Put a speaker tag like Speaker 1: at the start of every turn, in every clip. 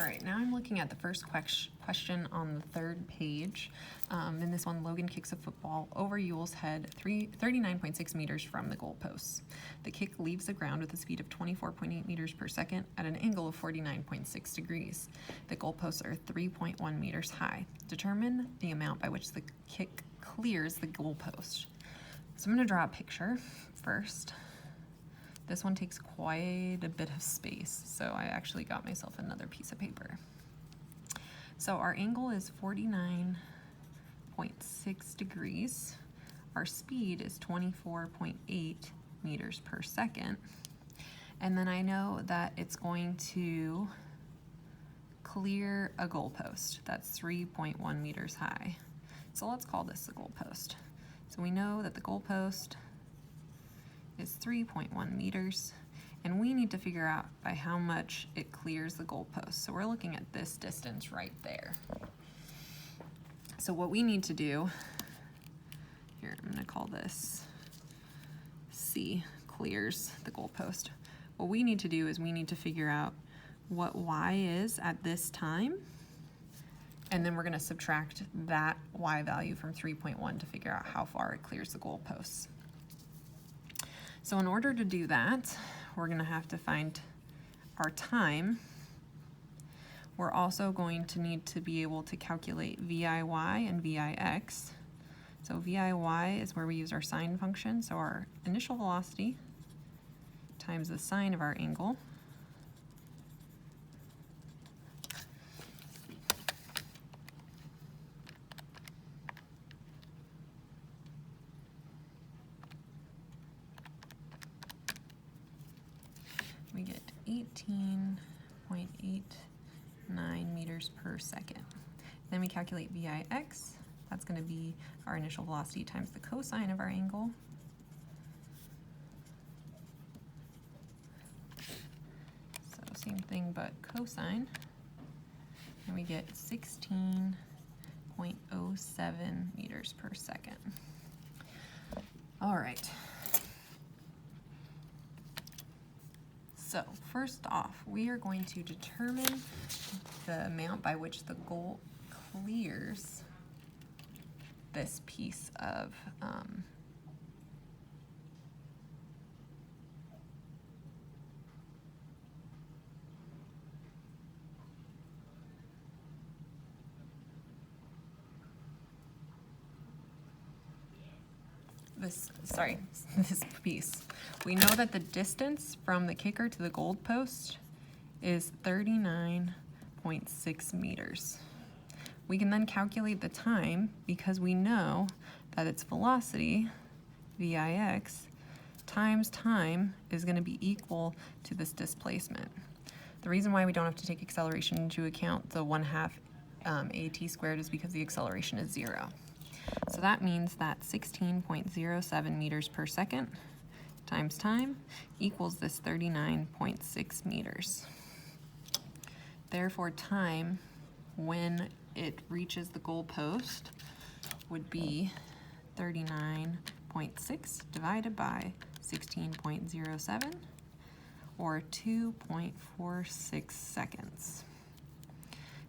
Speaker 1: right, now I'm looking at the first question on the third page. In this one, Logan kicks a football over Yule's head 39.6 meters from the goalposts. The kick leaves the ground with a speed of 24.8 meters per second at an angle of 49.6 degrees. The goalposts are 3.1 meters high. Determine the amount by which the kick clears the goalpost. So I'm going to draw a picture first. This one takes quite a bit of space, so I actually got myself another piece of paper. So our angle is 49.6 degrees. Our speed is 24.8 meters per second. And then I know that it's going to clear a goalpost that's 3.1 meters high. So let's call this the goalpost. So we know that the goalpost is 3.1 meters, and we need to figure out by how much it clears the goalpost. So we're looking at this distance right there. So what we need to do, here I'm going to call this C, clears the goalpost. What we need to do is we need to figure out what Y is at this time, and then we're going to subtract that Y value from 3.1 to figure out how far it clears the goalposts. So in order to do that, we're going to have to find our time. We're also going to need to be able to calculate VIY and VIX. So VIY is where we use our sine function, so our initial velocity times the sine of our angle. We get 18.89 meters per second. Then we calculate VIX. That's going to be our initial velocity times the cosine of our angle. So same thing but cosine. And we get 16.07 meters per second. All right. So first off, we are going to determine the amount by which the goal clears this piece of this piece. We know that the distance from the kicker to the goal post is 39.6 meters. We can then calculate the time because we know that its velocity, VIX, times time is going to be equal to this displacement. The reason why we don't have to take acceleration into account, the 1/2 AT squared, is because the acceleration is 0. So that means that 16.07 meters per second times time equals this 39.6 meters. Therefore, time when it reaches the goal post would be 39.6 divided by 16.07, or 2.46 seconds.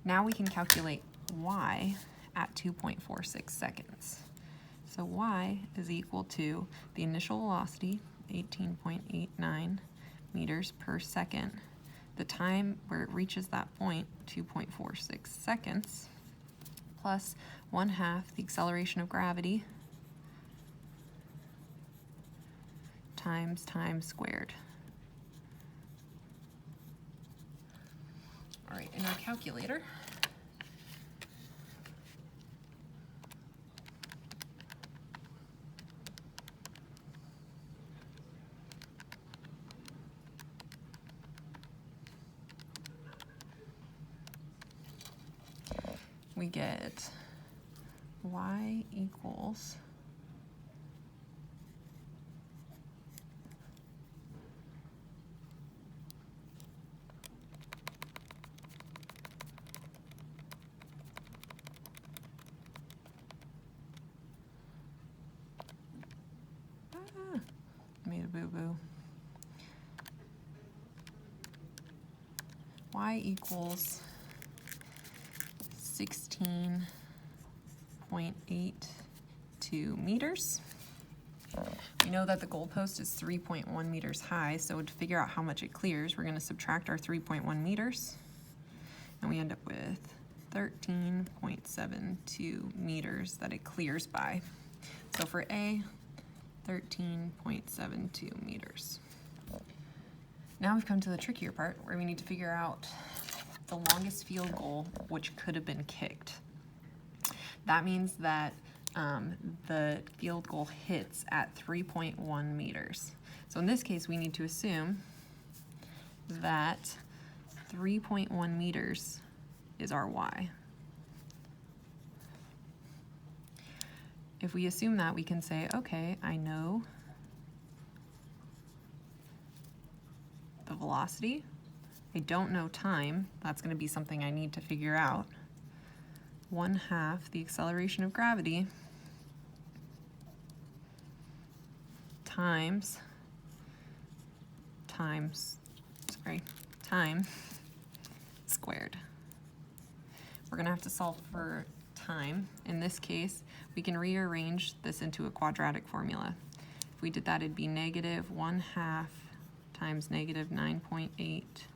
Speaker 1: Now we can calculate Y at 2.46 seconds. So Y is equal to the initial velocity, 18.89 meters per second, the time where it reaches that point, 2.46 seconds, plus 1/2 the acceleration of gravity times time squared. All right, in our calculator, we get Y equals made a boo-boo. Y equals 16.82 meters. We know that the goalpost is 3.1 meters high, so to figure out how much it clears, we're going to subtract our 3.1 meters, and we end up with 13.72 meters that it clears by. So for A, 13.72 meters. Now we've come to the trickier part where we need to figure out the longest field goal which could have been kicked. That means that the field goal hits at 3.1 meters. So in this case, we need to assume that 3.1 meters is our y. If we assume that, we can say, okay, I know the velocity. I don't know time. That's going to be something I need to figure out. 1/2 the acceleration of gravity time squared. We're going to have to solve for time. In this case, we can rearrange this into a quadratic formula. If we did that, it'd be -1/2 times -9.8.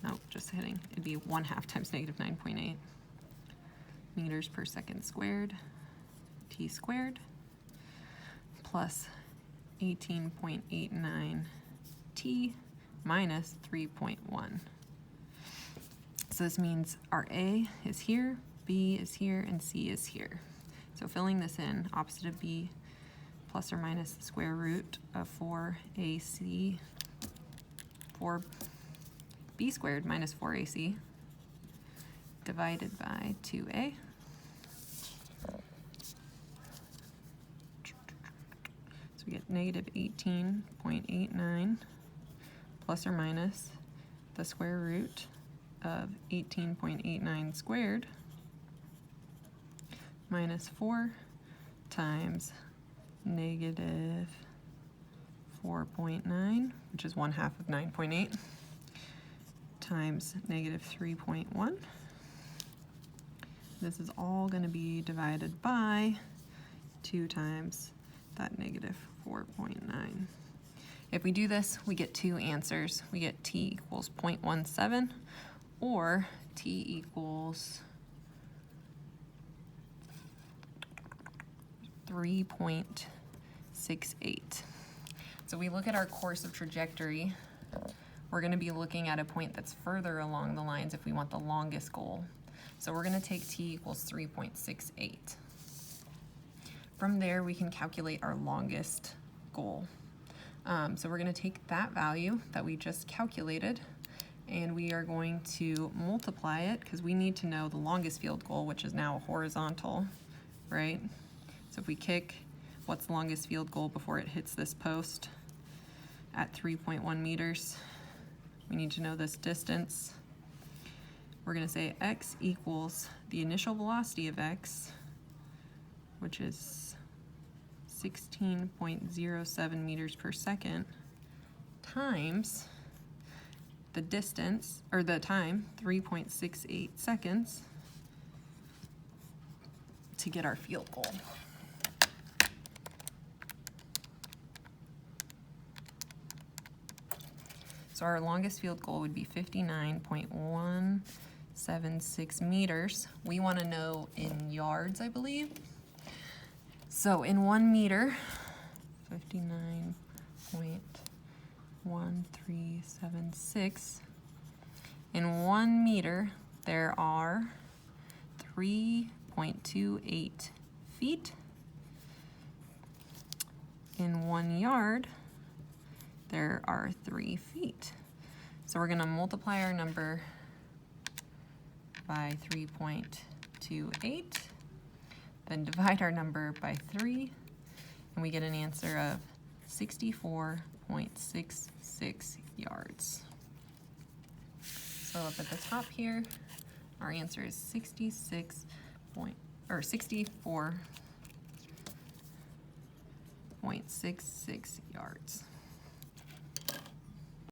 Speaker 1: No, just kidding. It'd be 1/2 times -9.8 meters per second squared, t squared, plus 18.89 t minus 3.1. So this means our A is here, B is here, and C is here. So filling this in, opposite of B, plus or minus the square root of 4ac, 4b squared minus 4ac, divided by 2a. So we get -18.89 plus or minus the square root of 18.89 squared minus 4 times -4.9, which is 1/2 of 9.8, times -3.1. This is all going to be divided by 2 times that -4.9. If we do this, we get two answers. We get t equals 0.17 or t equals 3.68. So we look at our course of trajectory. We're going to be looking at a point that's further along the lines if we want the longest goal. So we're going to take t equals 3.68. From there, we can calculate our longest goal. So we're going to take that value that we just calculated, and we are going to multiply it because we need to know the longest field goal, which is now horizontal, right? So if we kick, what's the longest field goal before it hits this post at 3.1 meters? We need to know this distance. We're going to say x equals the initial velocity of x, which is 16.07 meters per second, times the distance, or the time, 3.68 seconds, to get our field goal. So our longest field goal would be 59.176 meters. We want to know in yards, I believe. So in 1 meter, 59.1376. In 1 meter, there are 3.28 feet. In 1 yard, there are 3 feet. So we're going to multiply our number by 3.28, then divide our number by 3, and we get an answer of 64.66 yards. So up at the top here, our answer is 64.66 yards.